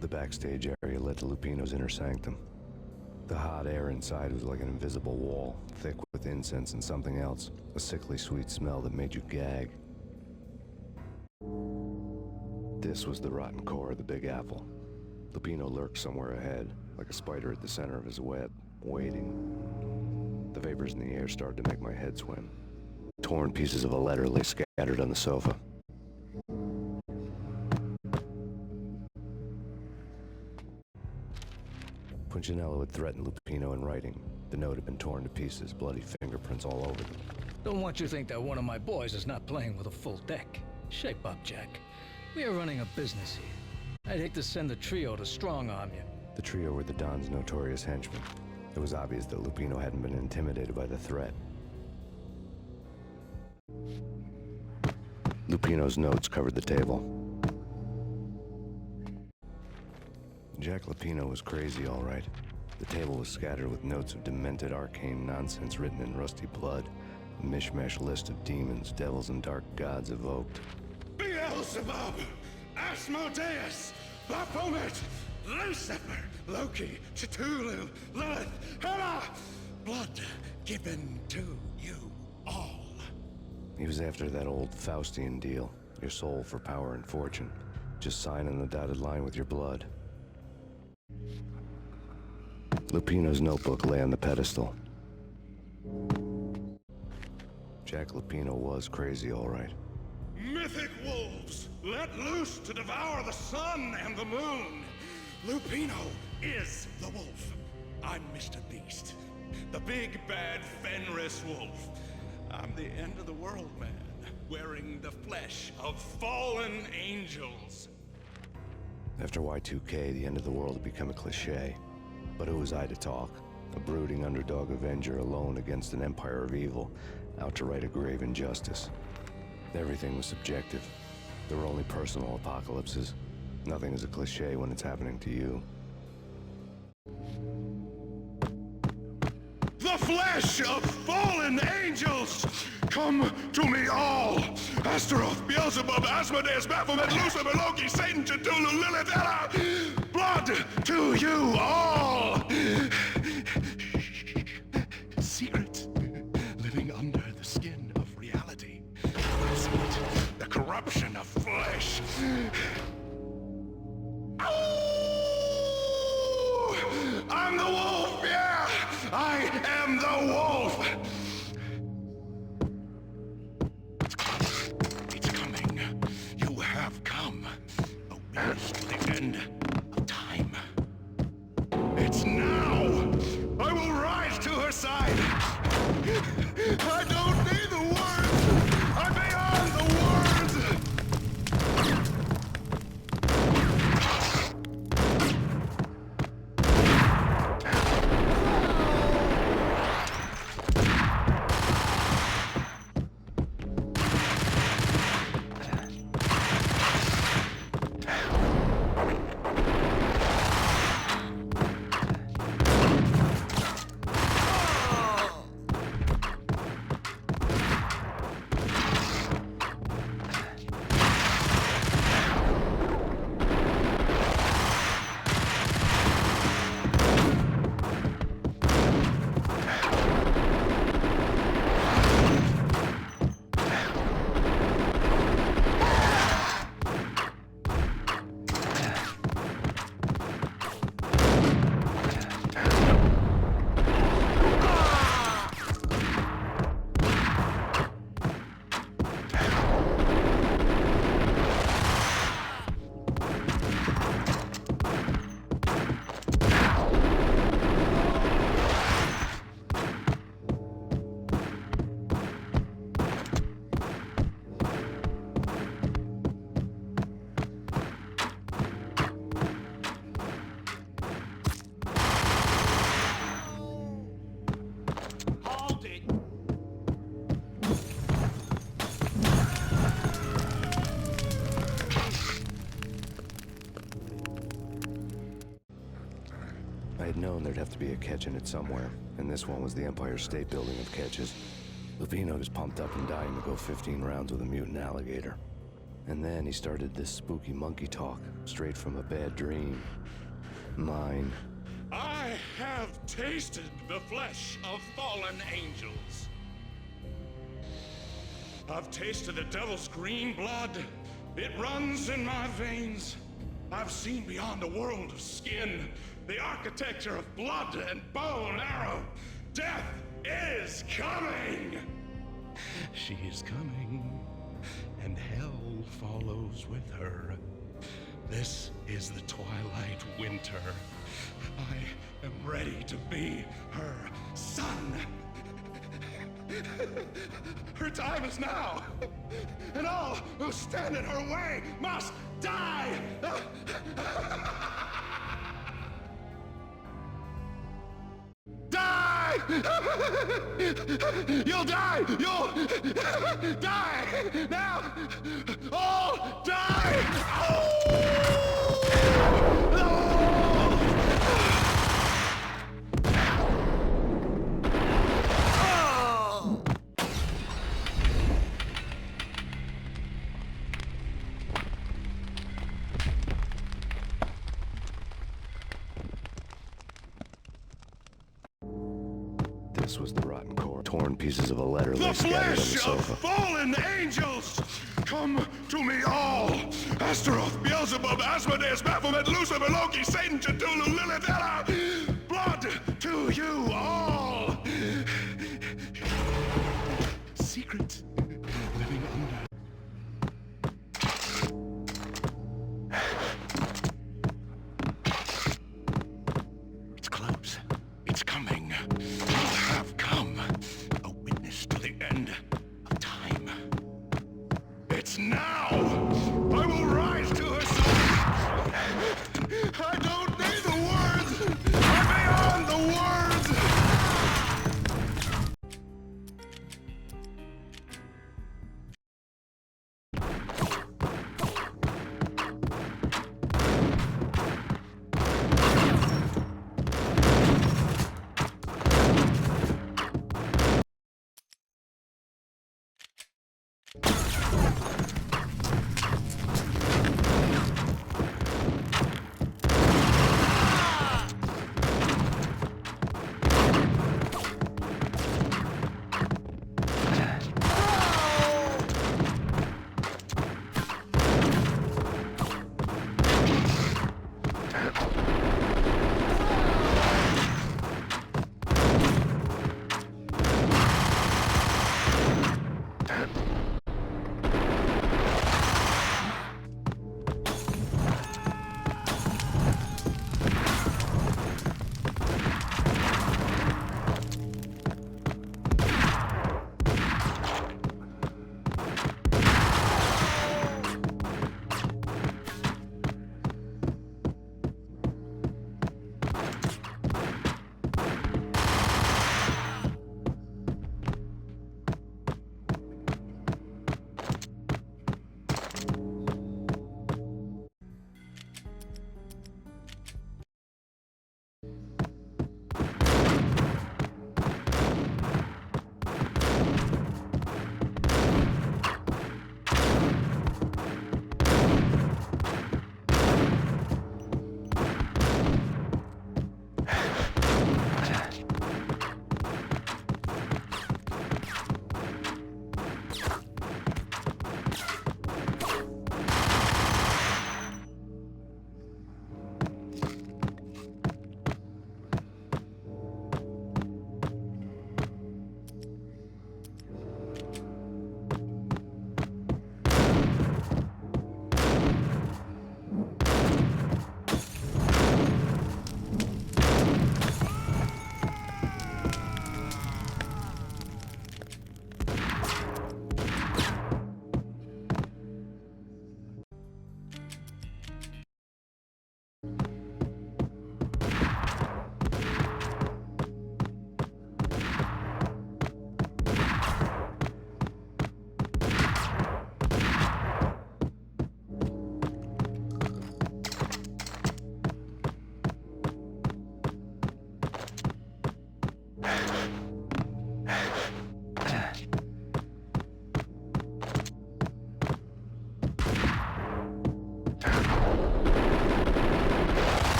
The backstage area led to Lupino's inner sanctum. The hot air inside was like an invisible wall, thick with incense and something else, a sickly sweet smell that made you gag. This was the rotten core of the Big Apple. Lupino lurked somewhere ahead, like a spider at the center of his web, waiting. The vapors in the air started to make my head swim. Torn pieces of a letter lay scattered on the sofa. Punchinello had threatened Lupino in writing. The note had been torn to pieces, bloody fingerprints all over them. Don't want you to think that one of my boys is not playing with a full deck. Shape up, Jack. We are running a business here. I'd hate to send the trio to strong-arm you. The trio were the Don's notorious henchmen. It was obvious that Lupino hadn't been intimidated by the threat. Lupino's notes covered the table. Jack Lupino was crazy, all right. The table was scattered with notes of demented arcane nonsense written in rusty blood. A mishmash list of demons, devils, and dark gods evoked. Beelzebub, Asmodeus, Baphomet, Lucifer, Loki, Cthulhu, Lilith, Hela! Blood given to you all. He was after that old Faustian deal. Your soul for power and fortune. Just sign on the dotted line with your blood. Lupino's notebook lay on the pedestal. Jack Lupino was crazy, all right. Mythic wolves, let loose to devour the sun and the moon. Lupino is the wolf. I'm Mr. Beast, the big bad Fenris wolf. I'm the end of the world man, wearing the flesh of fallen angels. After Y2K, the end of the world had become a cliche. But who was I to talk? A brooding underdog avenger alone against an empire of evil, out to right a grave injustice. Everything was subjective. There were only personal apocalypses. Nothing is a cliche when it's happening to you. The flesh of fallen angels! Come to me all! Astaroth, Beelzebub, Asmodeus, Baphomet, Lucifer, Loki, Satan, Cthulhu, Lilith, Hela! Blood to you all! Secret, living under the skin of reality. The corruption of flesh. I'm the wolf, yeah! I am the wolf! It's coming. You have come. Obedience to the end of time. It's now! I will rise to her side! I don't need the words! I'm beyond the words! I had known there'd have to be a catch in it somewhere, and this one was the Empire State Building of catches. Lupino was pumped up and dying to go 15 rounds with a mutant alligator. And then he started this spooky monkey talk, straight from a bad dream. Mine. I have tasted the flesh of fallen angels. I've tasted the devil's green blood. It runs in my veins. I've seen beyond a world of skin, the architecture of blood and bow and arrow. Death is coming! She is coming, and hell follows with her. This is the twilight winter. I am ready to be her son. Her time is now, and all who stand in her way must die! Die! You'll die! You'll die! Now! All die! This was the rotten core. Torn pieces of a letter lay The scattered on the flesh of sofa. fallen angels! Come to me all! Astaroth, Beelzebub, Asmodeus, Baphomet, Lucifer, Loki, Satan, Cthulhu, Lilith, Ella! Blood to you all! Secret living under. It's close. It's coming. You have come. A witness to the end of time. It's now! I will rise to her side! I don't need the words! I'm beyond the words!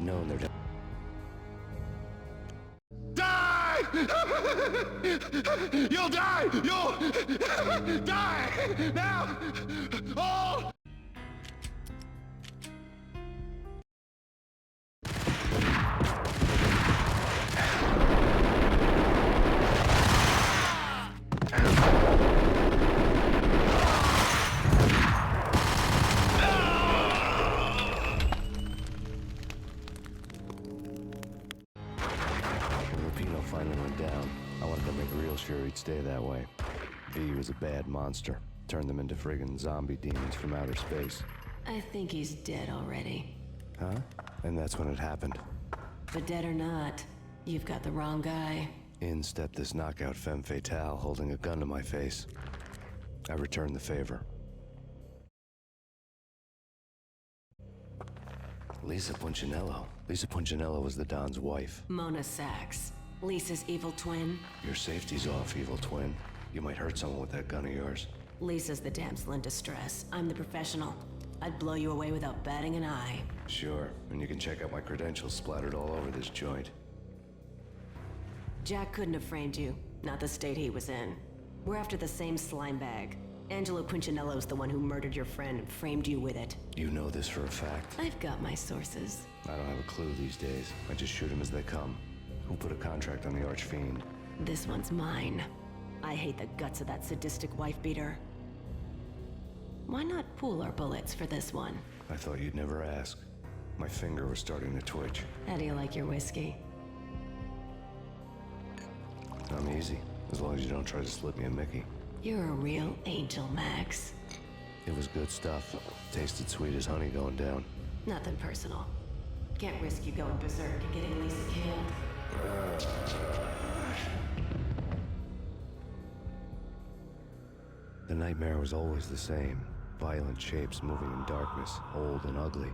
known there'd... Die! You'll die! You'll die! Now! All! Lupino finally went down. I wanted to make real sure he'd stay that way. V was a bad monster. Turned them into friggin' zombie demons from outer space. I think he's dead already. Huh? And that's when it happened. But dead or not, you've got the wrong guy. In stepped this knockout femme fatale holding a gun to my face. I returned the favor. Lisa Punchinello. Lisa Punchinello was the Don's wife. Mona Sachs, Lisa's evil twin. Your safety's off, evil twin. You might hurt someone with that gun of yours. Lisa's the damsel in distress. I'm the professional. I'd blow you away without batting an eye. Sure, and you can check out my credentials splattered all over this joint. Jack couldn't have framed you, not the state he was in. We're after the same slime bag. Angelo Punchinello's the one who murdered your friend and framed you with it. You know this for a fact. I've got my sources. I don't have a clue these days. I just shoot them as they come. Who put a contract on the Archfiend? This one's mine. I hate the guts of that sadistic wife-beater. Why not pool our bullets for this one? I thought you'd never ask. My finger was starting to twitch. How do you like your whiskey? I'm easy, as long as you don't try to slip me a Mickey. You're a real angel, Max. It was good stuff. Tasted sweet as honey going down. Nothing personal. Can't risk you going berserk and getting Lisa killed. The nightmare was always the same. Violent shapes moving in darkness, old and ugly.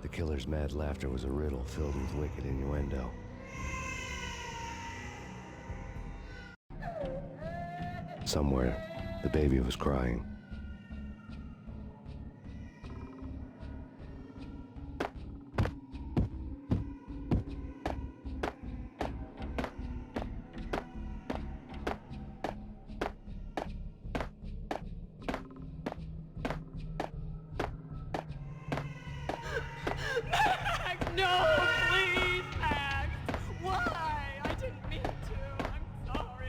The killer's mad laughter was a riddle filled with wicked innuendo. Somewhere, the baby was crying. Max, no, please, Max. Why? I didn't mean to. I'm sorry.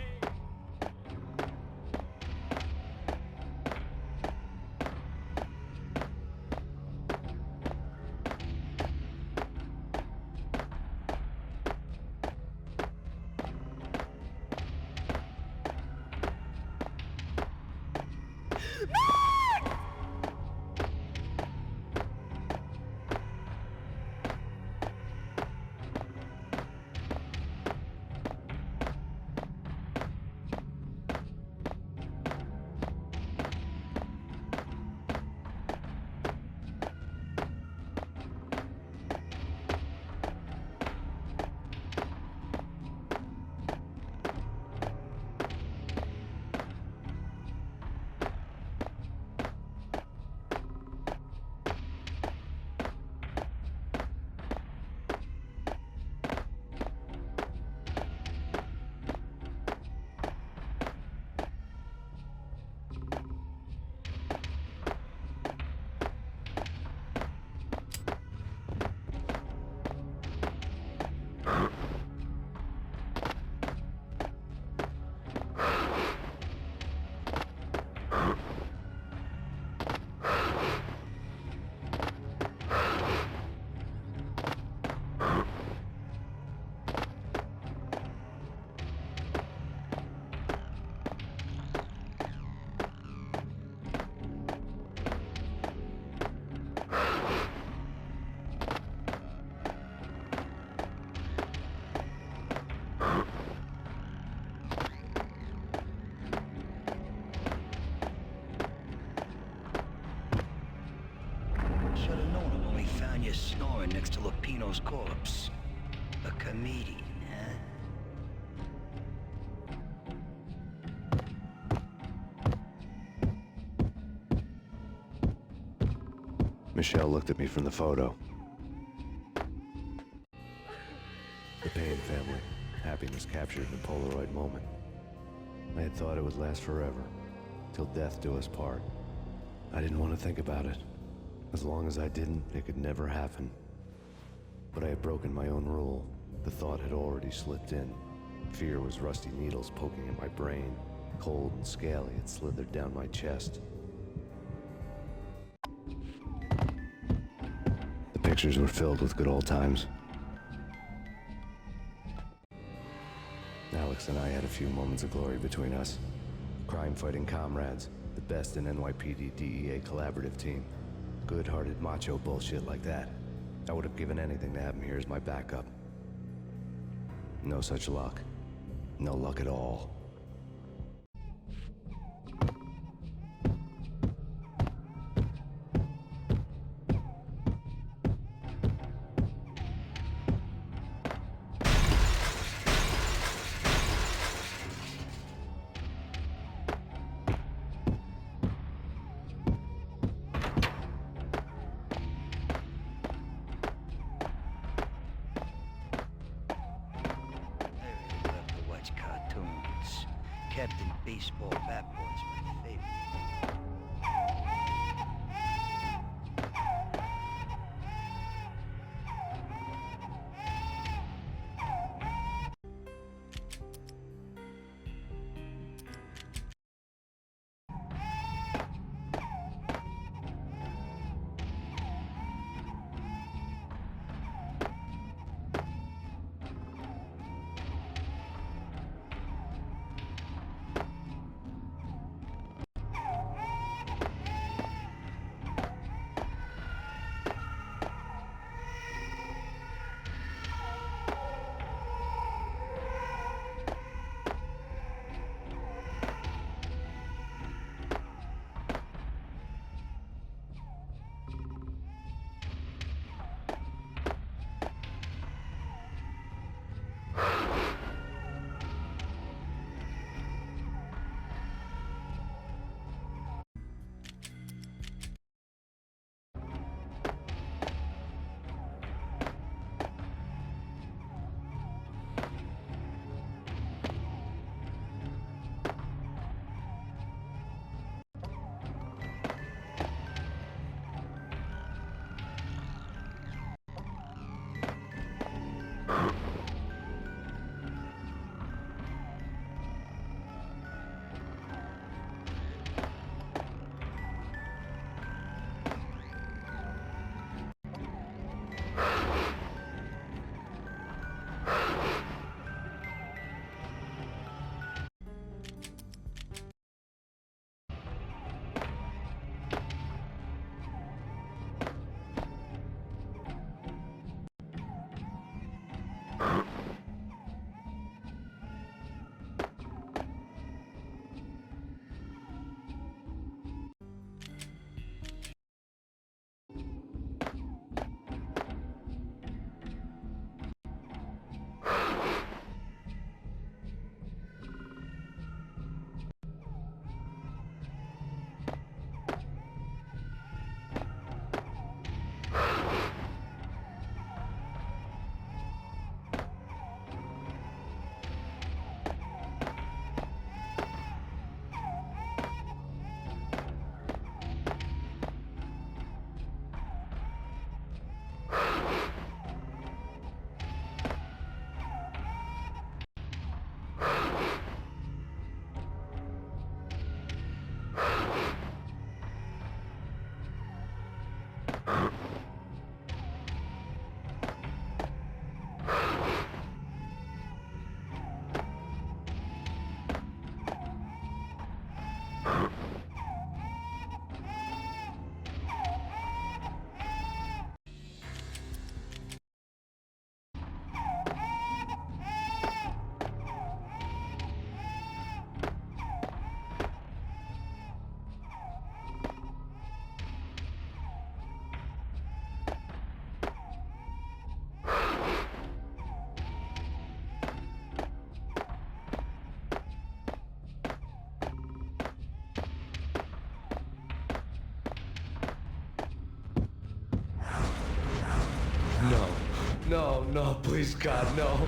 Should have known it when we found you snoring next to Lupino's corpse. A comedian, huh? Michelle looked at me from the photo. The Payne family. Happiness captured in a Polaroid moment. I had thought it would last forever, till death do us part. I didn't want to think about it. As long as I didn't, it could never happen. But I had broken my own rule. The thought had already slipped in. Fear was rusty needles poking at my brain. Cold and scaly, it slithered down my chest. The pictures were filled with good old times. Alex and I had a few moments of glory between us. Crime-fighting comrades, the best in NYPD DEA collaborative team. Good-hearted macho bullshit like that. I would have given anything to have him here as my backup. No such luck. No luck at all. I love to watch cartoons. Captain Baseball Bat Boy's my favorite. no, please, God, no.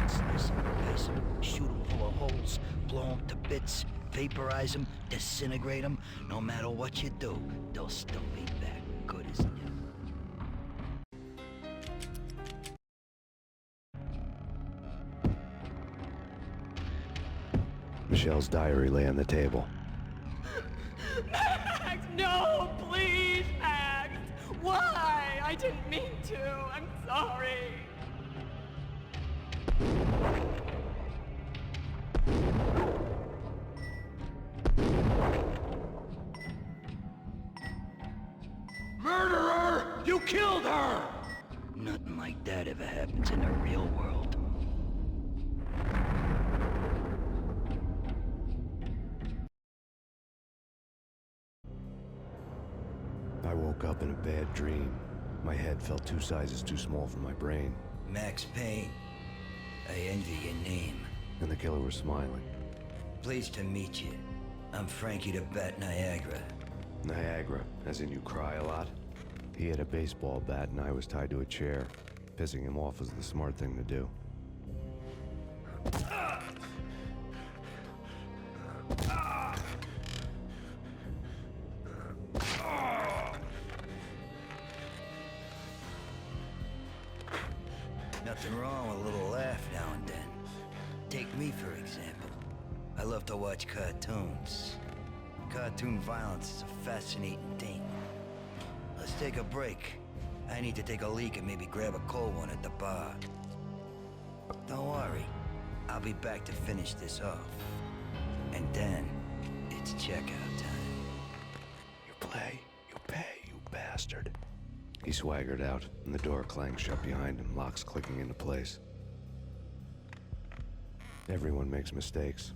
Slice them, dice them, shoot them full of holes, blow them to bits, vaporize them, disintegrate them. No matter what you do, they'll still be back good as new. Michelle's diary lay on the table. Max, no, please, Max. Why? I didn't mean to. I'm sorry. Murderer! You killed her! Nothing like that ever happens in the real world. I woke up in a bad dream. My head felt 2 sizes too small for my brain, Max Payne, I envy your name. and the killer was smiling. Pleased to meet you. I'm Frankie the Bat Niagara. Niagara, as in you cry a lot? He had a baseball bat and I was tied to a chair. Pissing him off was the smart thing to do. Nothing wrong with a little laugh now and then. Take me, for example. I love to watch cartoons. Cartoon violence is a fascinating thing. Let's take a break. I need to take a leak and maybe grab a cold one at the bar. Don't worry. I'll be back to finish this off. And then, it's checkout time. You play, you pay, you bastard. He swaggered out, and the door clanged shut behind him, locks clicking into place. Everyone makes mistakes.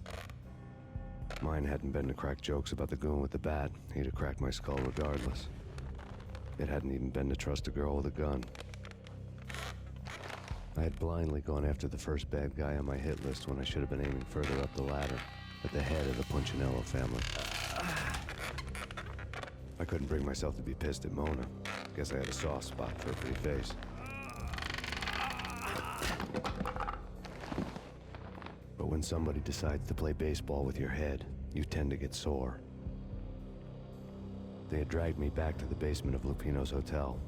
Mine hadn't been to crack jokes about the goon with the bat. He'd have cracked my skull regardless. It hadn't even been to trust a girl with a gun. I had blindly gone after the first bad guy on my hit list when I should have been aiming further up the ladder, at the head of the Punchinello family. I couldn't bring myself to be pissed at Mona. Guess I had a soft spot for a pretty face. But when somebody decides to play baseball with your head, you tend to get sore. They had dragged me back to the basement of Lupino's hotel.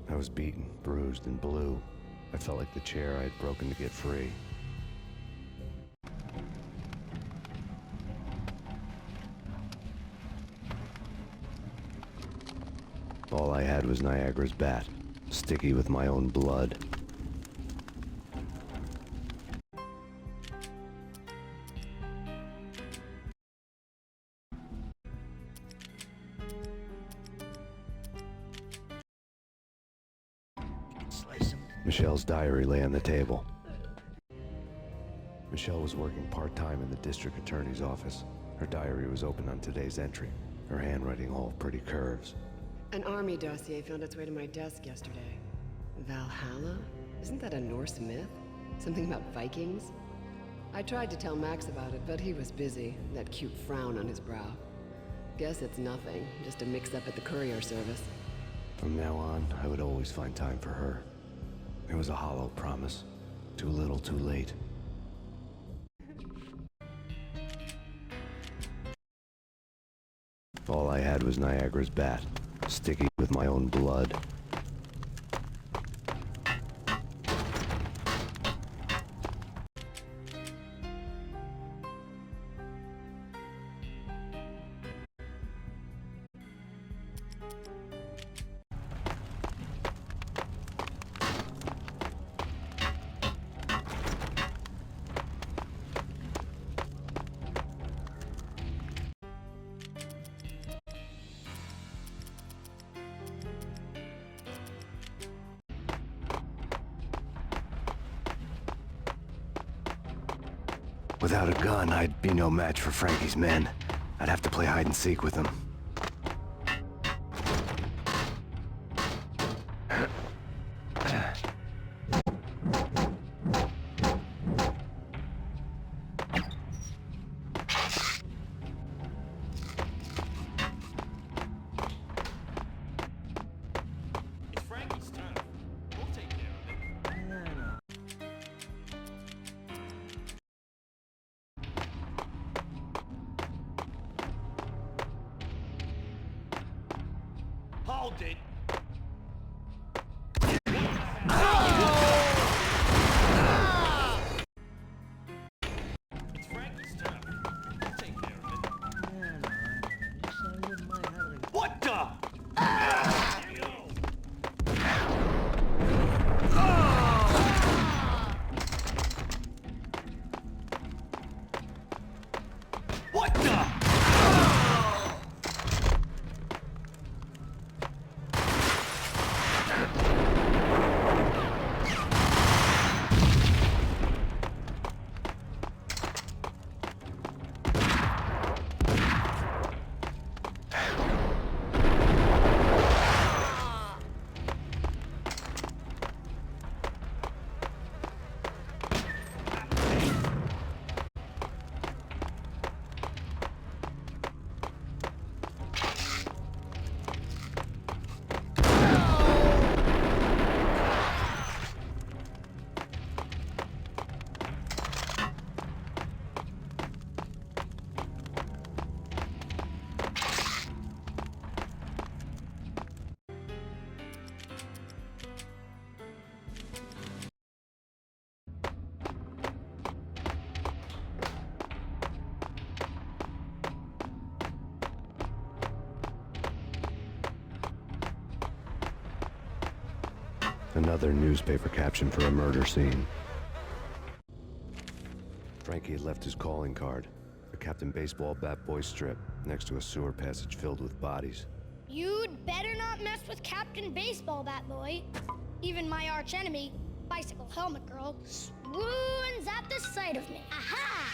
I was beaten, bruised, and blue. I felt like the chair I had broken to get free. All I had was Niagara's bat, sticky with my own blood. Slice 'em. Michelle's diary lay on the table. Michelle was working part-time in the district attorney's office. Her diary was open on today's entry, her handwriting all pretty curves. An army dossier found its way to my desk yesterday. Valhalla? Isn't that a Norse myth? Something about Vikings? I tried to tell Max about it, but he was busy, that cute frown on his brow. Guess it's nothing, just a mix-up at the courier service. From now on, I would always find time for her. It was a hollow promise. Too little, too late. All I had was Niagara's bat, sticky with my own blood. Without a gun, I'd be no match for Frankie's men. I'd have to play hide and seek with them. all did. It's Frankie's turn. I'll take care of it. What the? What the? Another newspaper caption for a murder scene. Frankie had left his calling card, a Captain Baseball bat boy strip, next to a sewer passage filled with bodies. You'd better not mess with Captain Baseball Bat Boy. Even my archenemy, Bicycle Helmet Girl, swoons at the sight of me. Aha!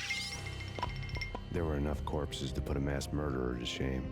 There were enough corpses to put a mass murderer to shame.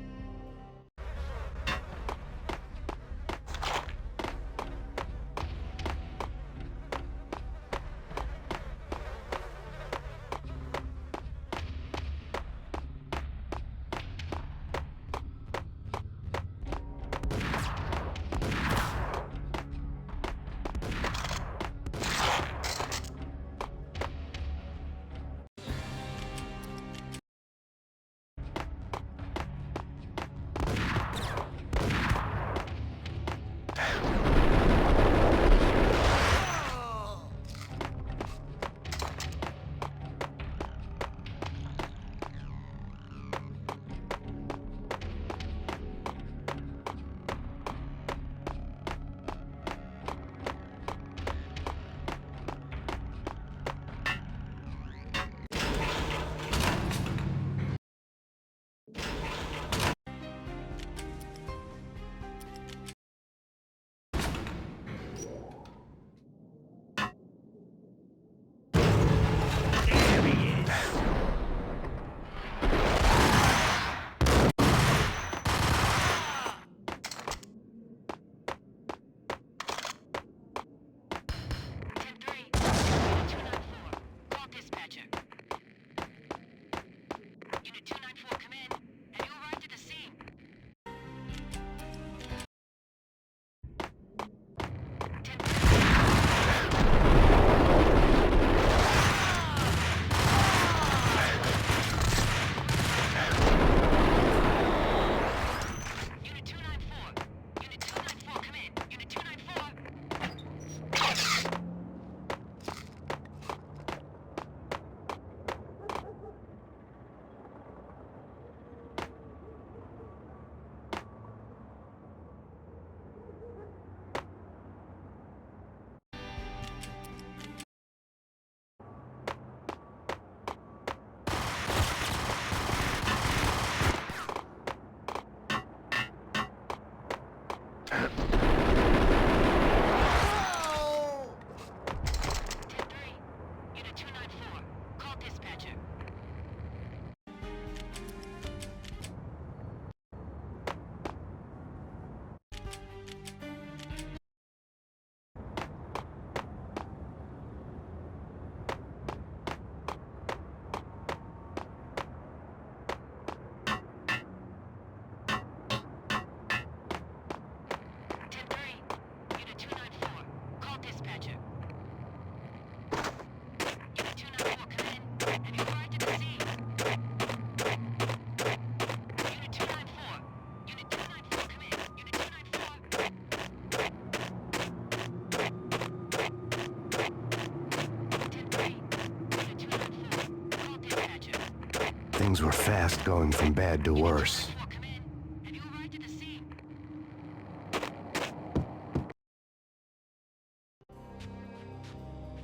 Things were fast going from bad to worse.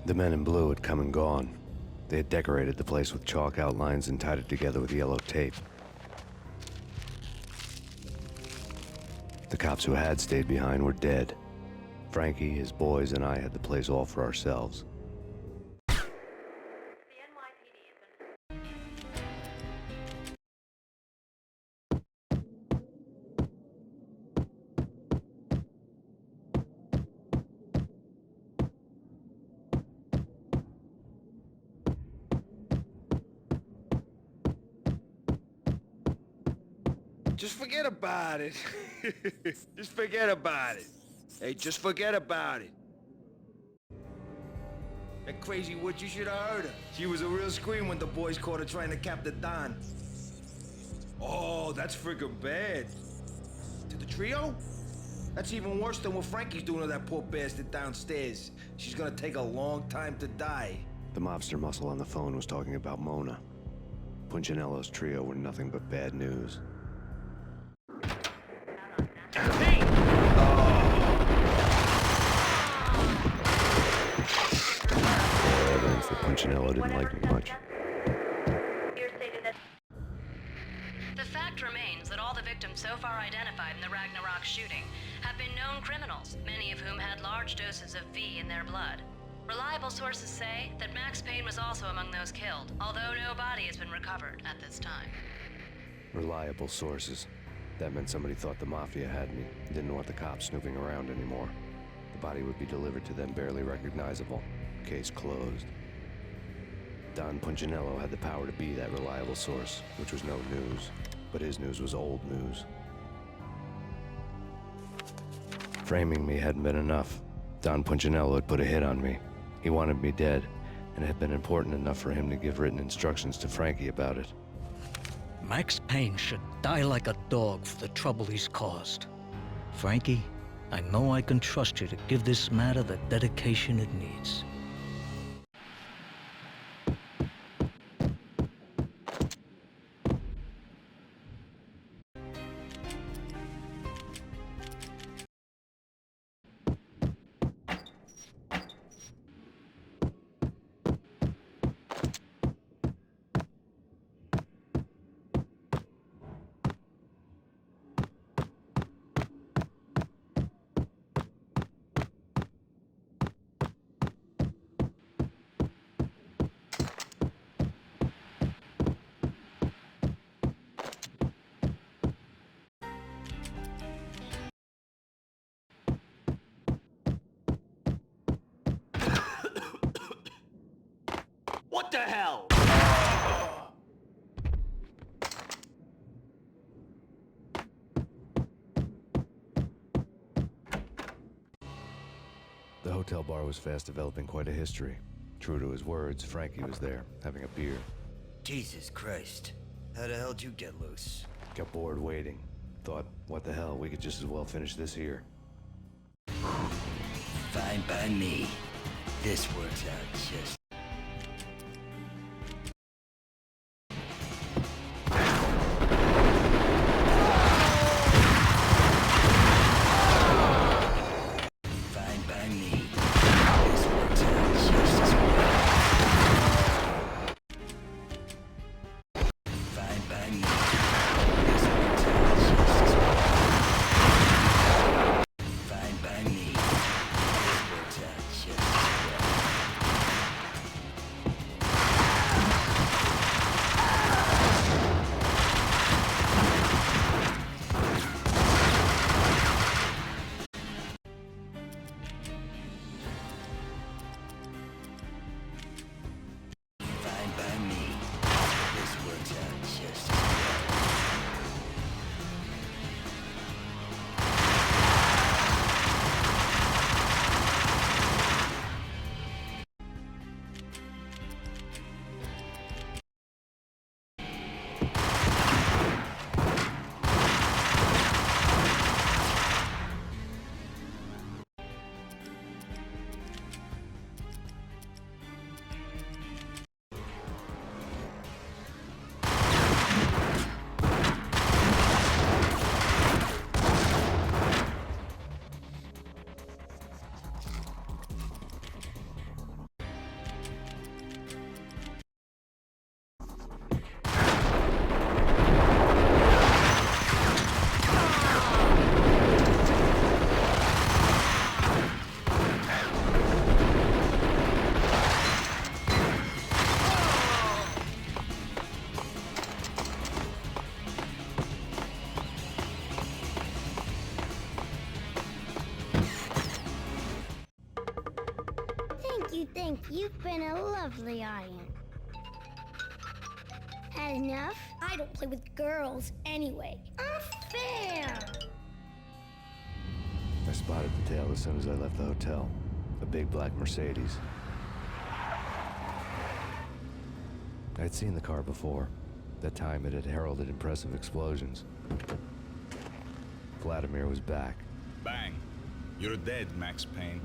The men in blue had come and gone. They had decorated the place with chalk outlines and tied it together with yellow tape. The cops who had stayed behind were dead. Frankie, his boys, and I had the place all for ourselves. Just forget about it. Just forget about it. Hey, just forget about it. That crazy witch, you should have heard her. She was a real scream when the boys caught her trying to cap the Don. Oh, that's friggin' bad. To the trio? That's even worse than what Frankie's doing to that poor bastard downstairs. She's gonna take a long time to die. The mobster muscle on the phone was talking about Mona. Punchinello's trio were nothing but bad news. Evidence that Punchinello didn't like me much. The fact remains that all the victims so far identified in the Ragnarok shooting have been known criminals, many of whom had large doses of V in their blood. Reliable sources say that Max Payne was also among those killed, although no body has been recovered at this time. Reliable sources. That meant somebody thought the Mafia had me, and didn't want the cops snooping around anymore. The body would be delivered to them barely recognizable. Case closed. Don Punchinello had the power to be that reliable source, which was no news. But his news was old news. Framing me hadn't been enough. Don Punchinello had put a hit on me. He wanted me dead, and it had been important enough for him to give written instructions to Frankie about it. Max Payne should die like a dog for the trouble he's caused. Frankie, I know I can trust you to give this matter the dedication it needs. What the hell? The hotel bar was fast developing quite a history. True to his words, Frankie was there, having a beer. Jesus Christ. How the hell did you get loose? Got bored waiting. Thought, what the hell, we could just as well finish this here. Fine by me. This works out just... Fine by me. This works out just as well. Fine by me. This works out just as well. Fine by me. This works out just as well. You've been a lovely audience. Had enough? I don't play with girls anyway. Unfair! I spotted the tail as soon as I left the hotel. A big black Mercedes. I'd seen the car before. That time it had heralded impressive explosions. Vladimir was back. Bang. You're dead, Max Payne.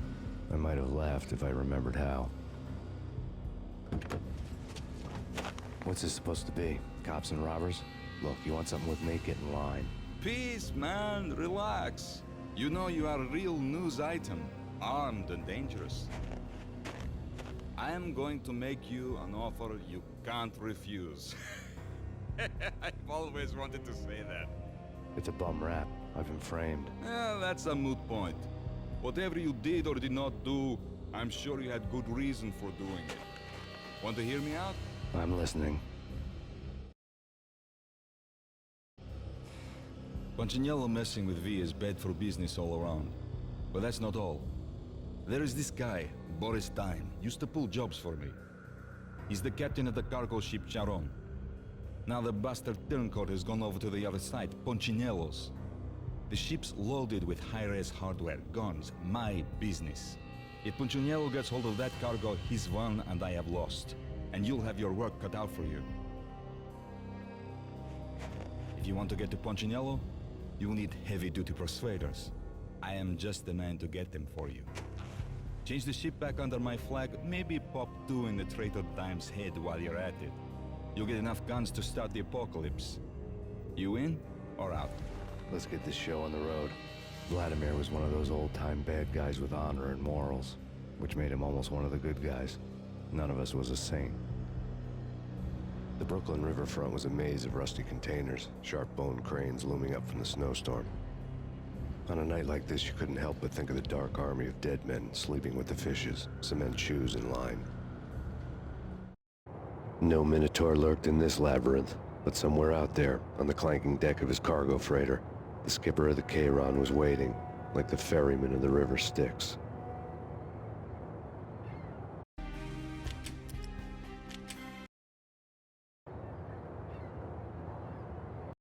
I might have laughed if I remembered how. What's this supposed to be? Cops and robbers? Look, you want something with me? Get in line. Peace, man. Relax. You know you are a real news item. Armed and dangerous. I am going to make you an offer you can't refuse. I've always wanted to say that. It's a bum rap. I've been framed. That's a moot point. Whatever you did or did not do, I'm sure you had good reason for doing it. Want to hear me out? I'm listening. Punchinello messing with V is bad for business all around. But that's not all. There is this guy, Boris Time, used to pull jobs for me. He's the captain of the cargo ship Charon. Now the bastard turncoat has gone over to the other side, Punchinello's. The ship's loaded with high-res hardware, guns, my business. If Punchinello gets hold of that cargo, he's won and I have lost. And you'll have your work cut out for you. If you want to get to Punchinello, you'll need heavy-duty persuaders. I am just the man to get them for you. Change the ship back under my flag, maybe pop 2 in the Traitor Time's head while you're at it. You'll get enough guns to start the apocalypse. You in or out? Let's get this show on the road. Vladimir was one of those old-time bad guys with honor and morals, which made him almost one of the good guys. None of us was a saint. The Brooklyn riverfront was a maze of rusty containers, sharp-boned cranes looming up from the snowstorm. On a night like this, you couldn't help but think of the dark army of dead men sleeping with the fishes, cement shoes in line. No Minotaur lurked in this labyrinth, but somewhere out there, on the clanking deck of his cargo freighter, the skipper of the Chiron was waiting, like the ferryman of the river Styx.